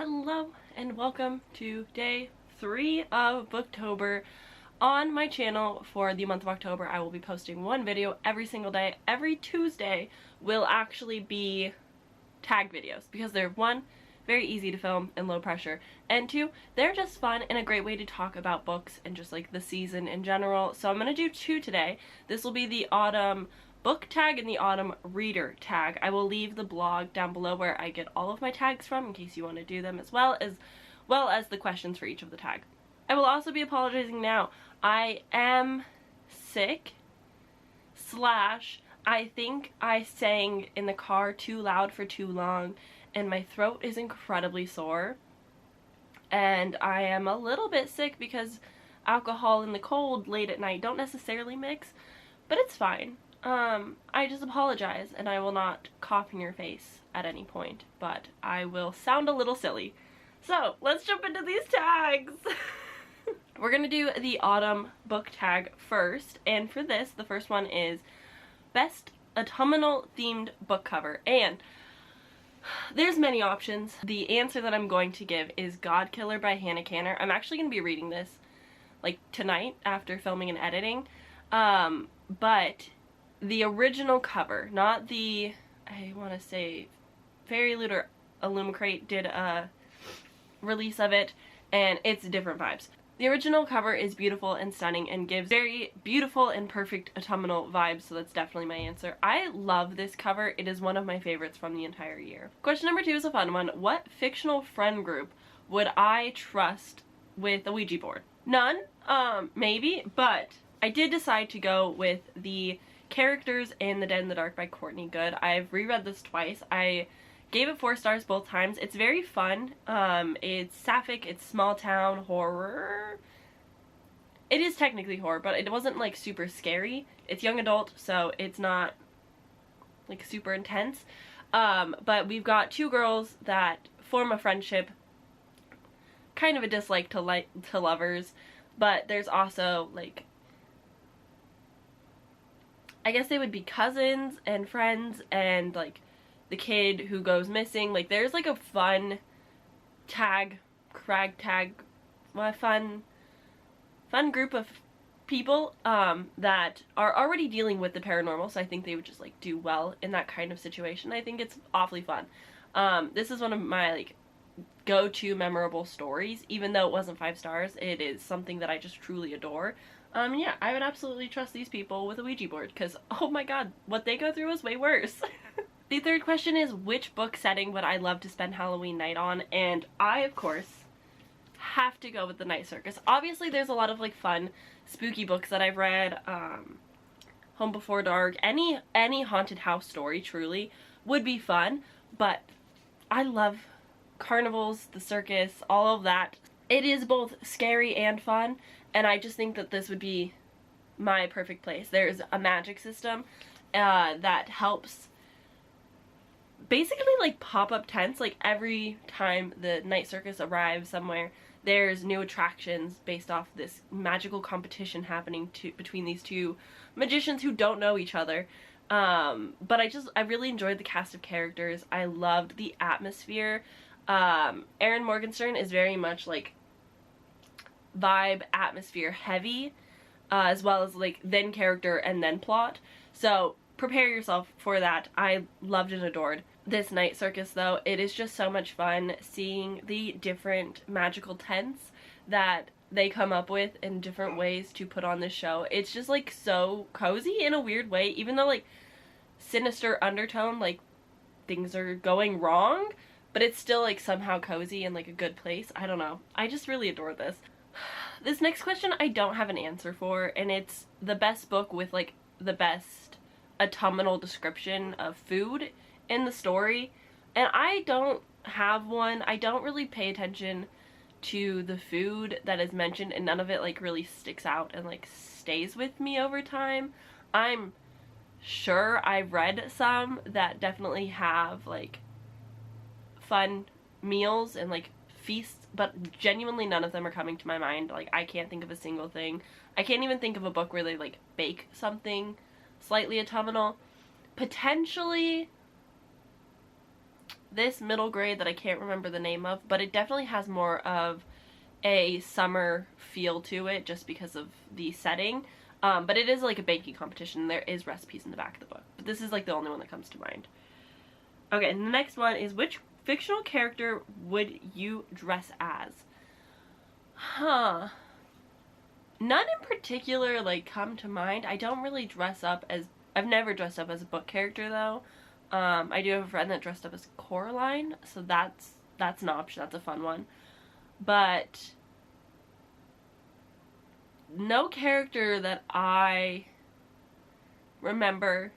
Hello and welcome to day 3 of Booktober. On my channel for the month of October, I will be posting one video every single day. Every Tuesday will actually be tag videos because they're, one, very easy to film and low pressure, and two, they're just fun and a great way to talk about books and just like the season in general. So I'm gonna do two today. This will be the autumn book tag and the autumn reader tag. I will leave the blog down below where I get all of my tags from in case you want to do them, as well as the questions for each of the tag. I will also be apologizing now. I am sick / I think I sang in the car too loud for too long and my throat is incredibly sore, and I am a little bit sick because alcohol and the cold late at night don't necessarily mix, but it's fine. I just apologize, and I will not cough in your face at any point, but I will sound a little silly. So let's jump into these tags. We're gonna do the autumn book tag first, and for this, the first one is best autumnal themed book cover, and there's many options. The answer that I'm going to give is God Killer by Hannah Kanner. I'm actually gonna be reading this like tonight after filming and editing, but the original cover, not the, I want to say Fairy Loot or Illumicrate did a release of it, and it's different vibes. The original cover is beautiful and stunning and gives very beautiful and perfect autumnal vibes, so that's definitely my answer. I love this cover. It is one of my favorites from the entire year. Question number 2 is a fun one. What fictional friend group would I trust with a Ouija board? None, maybe, but I did decide to go with the characters in The Dead in the Dark by Courtney Good. I've reread this twice. I gave it 4 stars both times. It's very fun. It's sapphic, it's small town horror. It is technically horror, but it wasn't like super scary. It's young adult, so it's not like super intense. But we've got 2 girls that form a friendship, kind of a dislike to lovers, but there's also like, I guess they would be cousins and friends, and like the kid who goes missing. Like there's like a fun tag, fun group of people that are already dealing with the paranormal, so I think they would just like do well in that kind of situation. I think it's awfully fun. This is one of my like go-to memorable stories. Even though it wasn't 5 stars, it is something that I just truly adore. Yeah, I would absolutely trust these people with a Ouija board because, oh my god, what they go through is way worse. The third question is, which book setting would I love to spend Halloween night on? And I, of course, have to go with The Night Circus. Obviously, there's a lot of like fun, spooky books that I've read. Home Before Dark, any haunted house story truly would be fun, but I love carnivals, the circus, all of that. It is both scary and fun, and I just think that this would be my perfect place. There's a magic system that helps basically like pop-up tents. Like every time the Night Circus arrives somewhere, there's new attractions based off this magical competition happening between these 2 magicians who don't know each other. But I really enjoyed the cast of characters. I loved the atmosphere. Erin Morgenstern is very much like vibe, atmosphere heavy, as well as like then character and then plot. So prepare yourself for that. I loved and adored this Night Circus though. It is just so much fun seeing the different magical tents that they come up with in different ways to put on this show. It's just like so cozy in a weird way, even though like sinister undertone, like things are going wrong, but it's still like somehow cozy and like a good place. I don't know. I just really adore this. This next question I don't have an answer for, and it's the best book with like the best autumnal description of food in the story, and I don't have one. I don't really pay attention to the food that is mentioned, and none of it like really sticks out and like stays with me over time. I'm sure I've read some that definitely have like fun meals and like feasts, but genuinely none of them are coming to my mind. Like I can't think of a single thing. I can't even think of a book where they like bake something slightly autumnal. Potentially this middle grade that I can't remember the name of, but it definitely has more of a summer feel to it just because of the setting. But it is like a baking competition. There is recipes in the back of the book. But this is like the only one that comes to mind. Okay, and the next one is, which fictional character would you dress as? Huh. None in particular like come to mind. I don't really dress up as, I've never dressed up as a book character though. I do have a friend that dressed up as Coraline, so that's an option. That's a fun one. But no character that I remember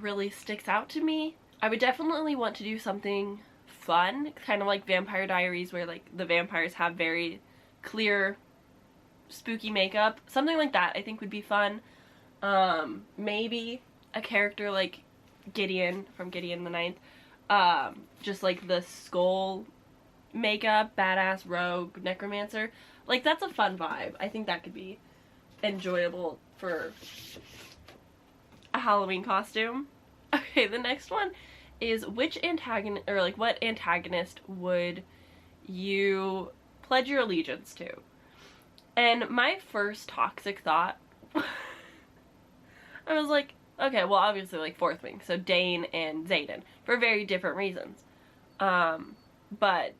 really sticks out to me. I would definitely want to do something fun, kind of like Vampire Diaries, where like the vampires have very clear spooky makeup. Something like that I think would be fun. Maybe a character like Gideon from Gideon the Ninth. Just like the skull makeup, badass rogue necromancer. Like, that's a fun vibe. I think that could be enjoyable for a Halloween costume. Okay, the next one is, which antagonist, or like what antagonist would you pledge your allegiance to? And my first toxic thought, I was like, okay, well obviously like Fourth Wing, so Dane and Xaden, for very different reasons. But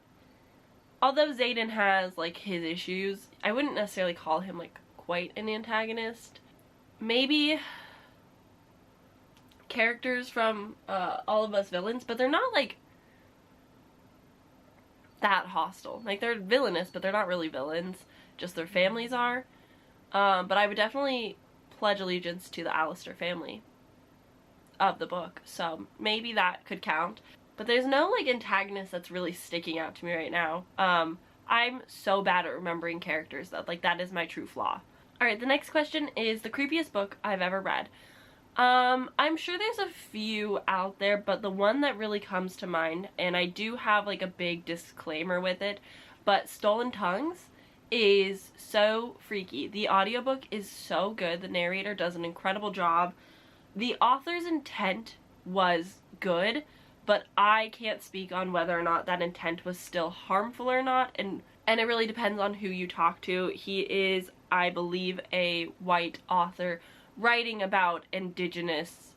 although Xaden has like his issues, I wouldn't necessarily call him like quite an antagonist. Maybe characters from All of Us Villains, but they're not like that hostile. Like, they're villainous, but they're not really villains, just their families are. But I would definitely pledge allegiance to the Alistair family of the book, so maybe that could count. But there's no like antagonist that's really sticking out to me right now. I'm so bad at remembering characters though, like that is my true flaw. Alright, the next question is the creepiest book I've ever read. I'm sure there's a few out there, but the one that really comes to mind, and I do have like a big disclaimer with it, but Stolen Tongues is so freaky. The audiobook is so good. The narrator does an incredible job. The author's intent was good, but I can't speak on whether or not that intent was still harmful or not, and it really depends on who you talk to. He is, I believe, a white author writing about indigenous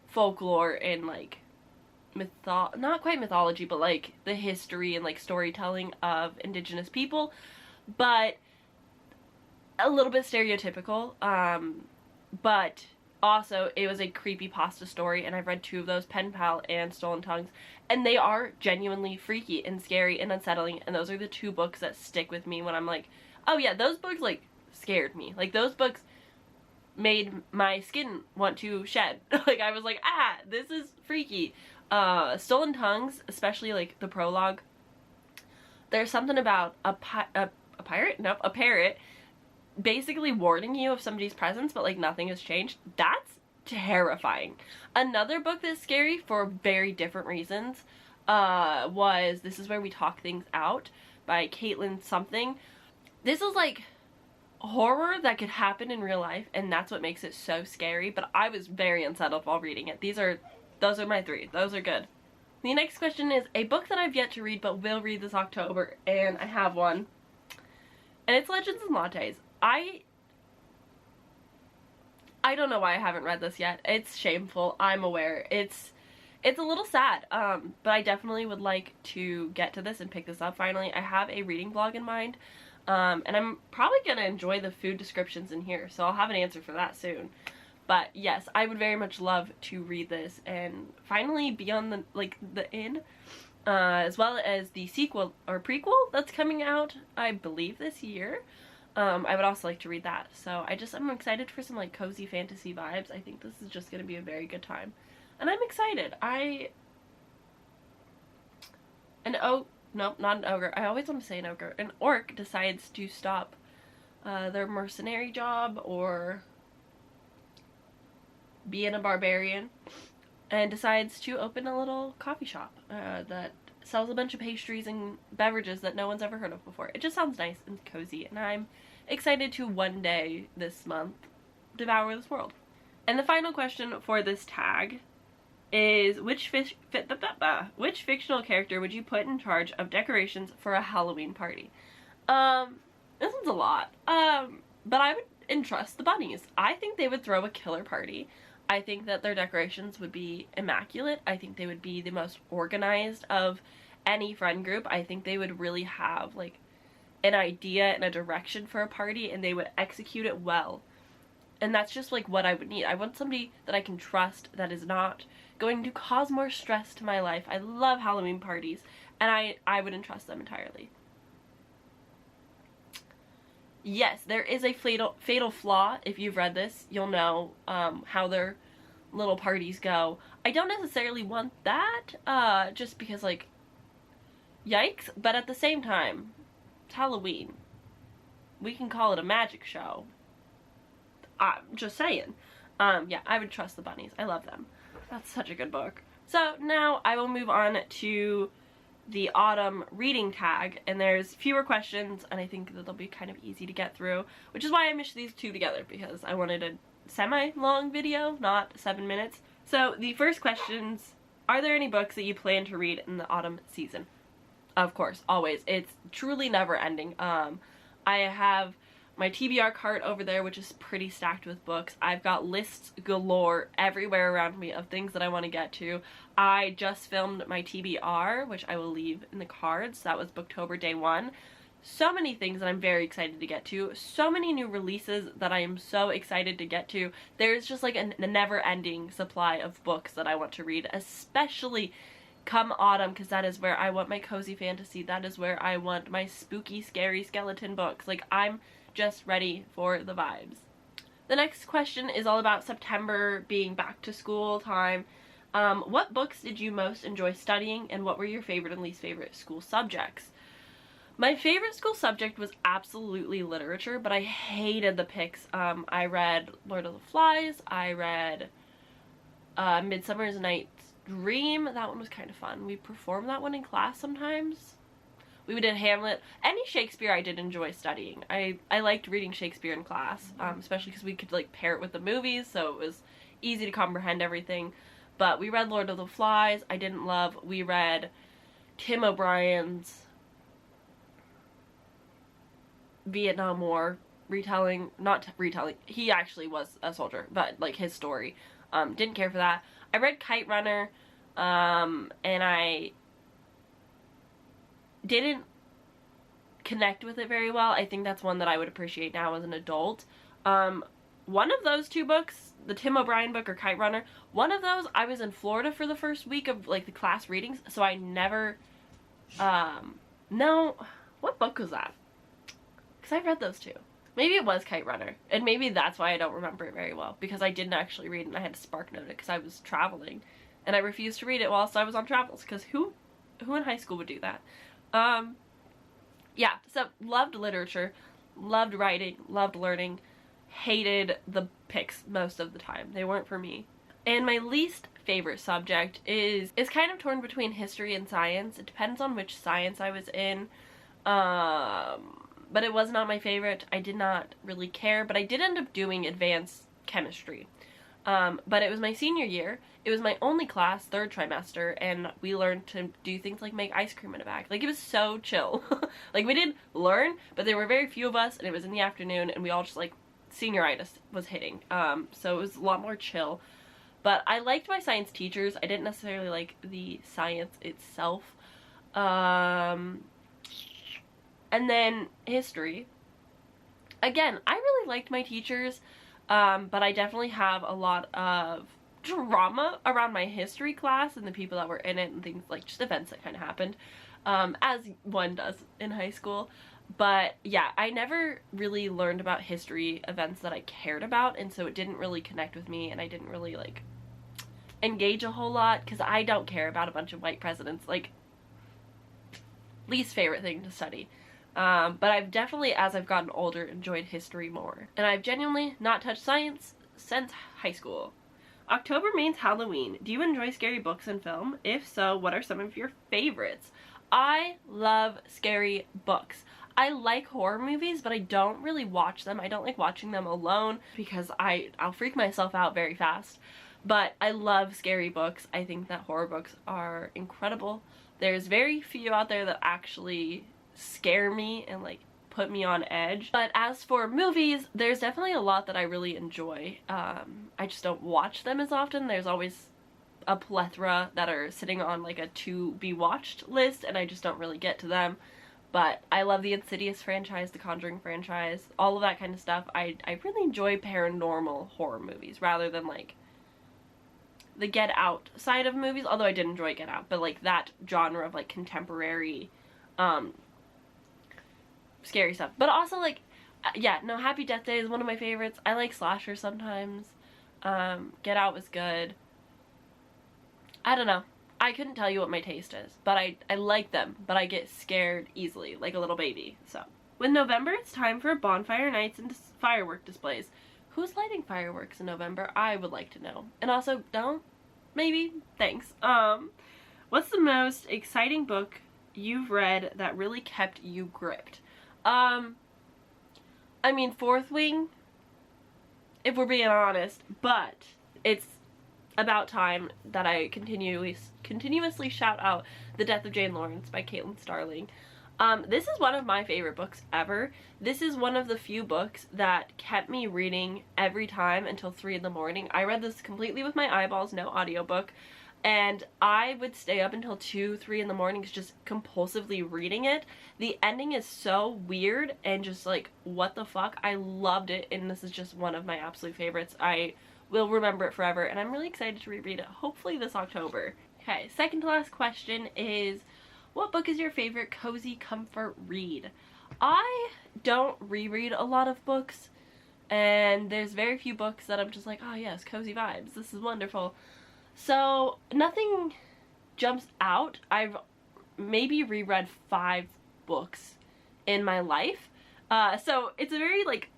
folklore and like not quite mythology, but like the history and like storytelling of indigenous people, but a little bit stereotypical. But also it was a creepypasta story, and I've read 2 of those, Pen Pal and Stolen Tongues, and they are genuinely freaky and scary and unsettling, and those are the 2 books that stick with me when I'm like, oh yeah, those books like scared me. Like, those books made my skin want to shed. Like, I was like, ah, this is freaky. Stolen Tongues, especially like the prologue, there's something about a parrot basically warning you of somebody's presence, but like nothing has changed. That's terrifying. Another book that's scary for very different reasons was This Is Where We Talk Things Out by Caitlin something. This is like horror that could happen in real life, and that's what makes it so scary, but I was very unsettled while reading it. Those are my 3. Those are good. The next question is a book that I've yet to read but will read this October, and I have one, and it's Legends and Lattes. I don't know why I haven't read this yet. It's shameful, I'm aware. It's a little sad, but I definitely would like to get to this and pick this up finally. I have a reading blog in mind, and I'm probably gonna enjoy the food descriptions in here, so I'll have an answer for that soon. But yes, I would very much love to read this and finally be on the inn, as well as the sequel or prequel that's coming out, I believe, this year. I would also like to read that, so I'm excited for some like cozy fantasy vibes. I think this is just gonna be a very good time, and I'm excited. Nope, not an ogre. I always want to say an ogre. An orc decides to stop their mercenary job or being a barbarian and decides to open a little coffee shop that sells a bunch of pastries and beverages that no one's ever heard of before. It just sounds nice and cozy, and I'm excited to one day this month devour this world. And the final question for this tag is which fictional character would you put in charge of decorations for a Halloween party? This one's a lot. But I would entrust the bunnies. I think they would throw a killer party. I think that their decorations would be immaculate. I think they would be the most organized of any friend group. I think they would really have like an idea and a direction for a party, and they would execute it well. And that's just like what I would need. I want somebody that I can trust, that is not going to cause more stress to my life. I love Halloween parties, and I would entrust them entirely. Yes, there is a fatal flaw. If you've read this, you'll know how their little parties go. I don't necessarily want that, just because, like, yikes, but at the same time, it's Halloween. We can call it a magic show. I'm just saying. Yeah, I would trust the bunnies. I love them. That's such a good book. So now I will move on to the autumn reading tag, and there's fewer questions, and I think that they'll be kind of easy to get through, which is why I meshed these two together, because I wanted a semi-long video, not 7 minutes. So the first questions: are there any books that you plan to read in the autumn season? Of course, always. It's truly never ending. I have my TBR cart over there, which is pretty stacked with books. I've got lists galore everywhere around me of things that I want to get to. I just filmed my TBR, which I will leave in the cards. That was Booktober day 1. So many things that I'm very excited to get to. So many new releases that I am so excited to get to. There's just like a never-ending supply of books that I want to read, especially come autumn, because that is where I want my cozy fantasy. That is where I want my spooky, scary skeleton books. Like, I'm just ready for the vibes. The next question is all about September being back to school time. What books did you most enjoy studying, and what were your favorite and least favorite school subjects? My favorite school subject was absolutely literature, but I hated the picks. I read Lord of the Flies, I read Midsummer's Night's Dream. That one was kind of fun. We performed that one in class sometimes. We did Hamlet. Any Shakespeare I did enjoy studying. I liked reading Shakespeare in class, especially because we could like pair it with the movies, so it was easy to comprehend everything. But we read Lord of the Flies. I didn't love. We read Tim O'Brien's Vietnam War retelling. Not retelling. He actually was a soldier, but like his story. Didn't care for that. I read Kite Runner, and I didn't connect with it very well. I think that's one that I would appreciate now as an adult. One of those two books, the Tim O'Brien book or Kite Runner, one of those, I was in Florida for the first week of like the class readings, so I never, no, what book was that? Because I read those two. Maybe it was Kite Runner, and maybe that's why I don't remember it very well, because I didn't actually read it and I had to spark note it because I was traveling, and I refused to read it whilst I was on travels, because who in high school would do that? Yeah, so loved literature, loved writing, loved learning, hated the picks most of the time. They weren't for me. And my least favorite subject is kind of torn between history and science. It depends on which science I was in. But it was not my favorite. I did not really care, but I did end up doing advanced chemistry. But it was my senior year. It was my only class, 3rd trimester, and we learned to do things like make ice cream in a bag. Like, it was so chill. Like, we did learn, but there were very few of us, and it was in the afternoon, and we all just, like, senioritis was hitting. So it was a lot more chill. But I liked my science teachers. I didn't necessarily like the science itself. And then history. Again, I really liked my teachers, but I definitely have a lot of drama around my history class and the people that were in it and things like just events that kind of happened, as one does in high school. But yeah, I never really learned about history events that I cared about, and so it didn't really connect with me, and I didn't really like engage a whole lot because I don't care about a bunch of white presidents. Like, least favorite thing to study. But I've definitely, as I've gotten older, enjoyed history more. And I've genuinely not touched science since high school. October means Halloween. Do you enjoy scary books and film? If so, what are some of your favorites? I love scary books. I like horror movies, but I don't really watch them. I don't like watching them alone because I'll freak myself out very fast. but I love scary books. I think that horror books are incredible. There's very few out there that actually scare me and like put me on edge. But as for movies, there's definitely a lot that I really enjoy. I just don't watch them as often. There's always a plethora that are sitting on like a to be watched list, and I just don't really get to them. But I love the Insidious franchise, the Conjuring franchise, all of that kind of stuff. I really enjoy paranormal horror movies rather than like the Get Out side of movies, although I did enjoy Get Out, but like that genre of like contemporary scary stuff. But also like, yeah, no, Happy Death Day is one of my favorites. I like slasher sometimes. Get Out was good. I don't know. I couldn't tell you what my taste is, but I like them, but I get scared easily, like a little baby, so. With November, it's time for bonfire nights and firework displays. Who's lighting fireworks in November? I would like to know. And also, don't? Maybe? Thanks. What's the most exciting book you've read that really kept you gripped? I mean, Fourth Wing, if we're being honest, but it's about time that I continuously shout out The Death of Jane Lawrence by Caitlin Starling. This is one of my favorite books ever. This is one of the few books that kept me reading every time until 3 in the morning. I read this completely with my eyeballs, no audiobook, and I would stay up until 2, 3 in the mornings just compulsively reading it. The ending is so weird and just like, what the fuck? I loved it, and this is just one of my absolute favorites. I will remember it forever, and I'm really excited to reread it, hopefully this October. Okay, second to last question is, what book is your favorite cozy comfort read? I don't reread a lot of books, and there's very few books that I'm just like, oh yes, cozy vibes, this is wonderful. So nothing jumps out. I've maybe reread 5 books in my life, so it's a very like,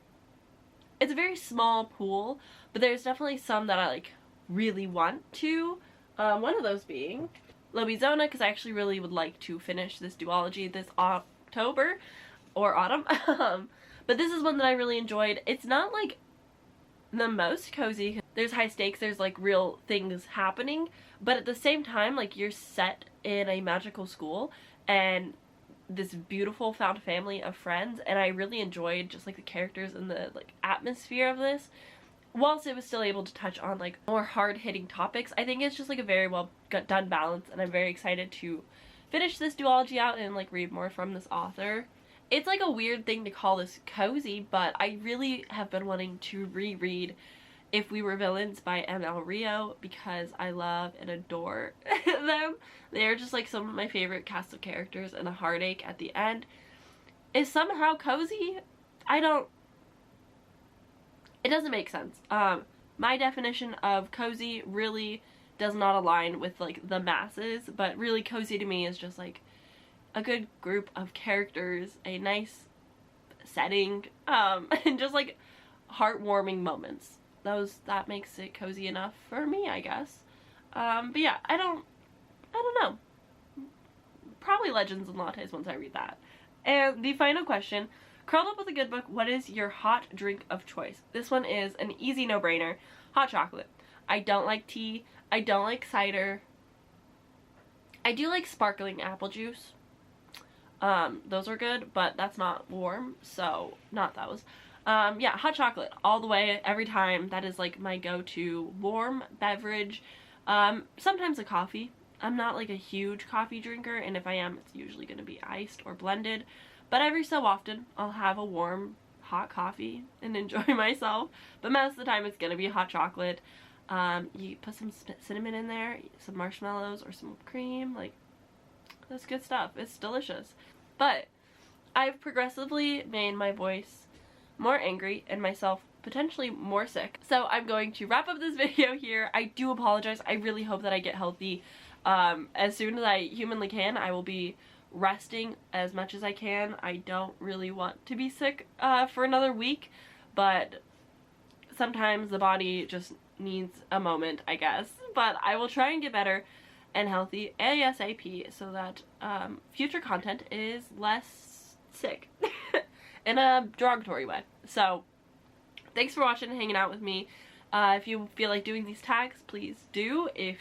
it's a very small pool, but there's definitely some that I like really want to. One of those being Lobizona, because I actually really would like to finish this duology this October or autumn. But this is one that I really enjoyed. It's not like the most cozy. There's high stakes, there's like real things happening, but at the same time, like, you're set in a magical school and this beautiful found family of friends, and I really enjoyed just like the characters and the like atmosphere of this, whilst it was still able to touch on like more hard-hitting topics. I think it's just like a very well done balance, and I'm very excited to finish this duology out and like read more from this author. It's like a weird thing to call this cozy, but I really have been wanting to reread If We Were Villains by M.L. Rio because I love and adore them. They're just like some of my favorite cast of characters, and a heartache at the end is somehow cozy. It doesn't make sense. My definition of cozy really does not align with like the masses, but really cozy to me is just like a good group of characters, a nice setting, and just like heartwarming moments. That makes it cozy enough for me, I guess. But yeah, I don't know. Probably Legends and Lattes once I read that. And the final question, curled up with a good book, what is your hot drink of choice? This one is an easy no-brainer. Hot chocolate. I don't like tea. I don't like cider. I do like sparkling apple juice. Those are good, but that's not warm, so not those. Yeah, hot chocolate all the way, every time. That is like my go-to warm beverage. Sometimes a coffee. I'm not like a huge coffee drinker, and if I am, it's usually going to be iced or blended. But every so often, I'll have a warm, hot coffee and enjoy myself. But most of the time, it's going to be hot chocolate. You put some cinnamon in there, some marshmallows, or some cream. Like, that's good stuff. It's delicious. But I've progressively made my voice more angry and myself potentially more sick. So I'm going to wrap up this video here. I do apologize. I really hope that I get healthy as soon as I humanly can. I will be resting as much as I can. I don't really want to be sick for another week, but sometimes the body just needs a moment, I guess. But I will try and get better and healthy ASAP so that future content is less sick in a derogatory way. So thanks for watching and hanging out with me. If you feel like doing these tags, please do. If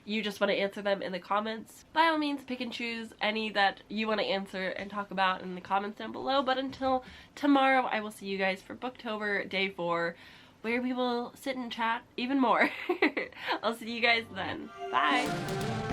you just want to answer them in the comments, by all means pick and choose any that you want to answer and talk about in the comments down below. But until tomorrow, I will see you guys for Booktober Day 4, where we will sit and chat even more. I'll see you guys then. Bye!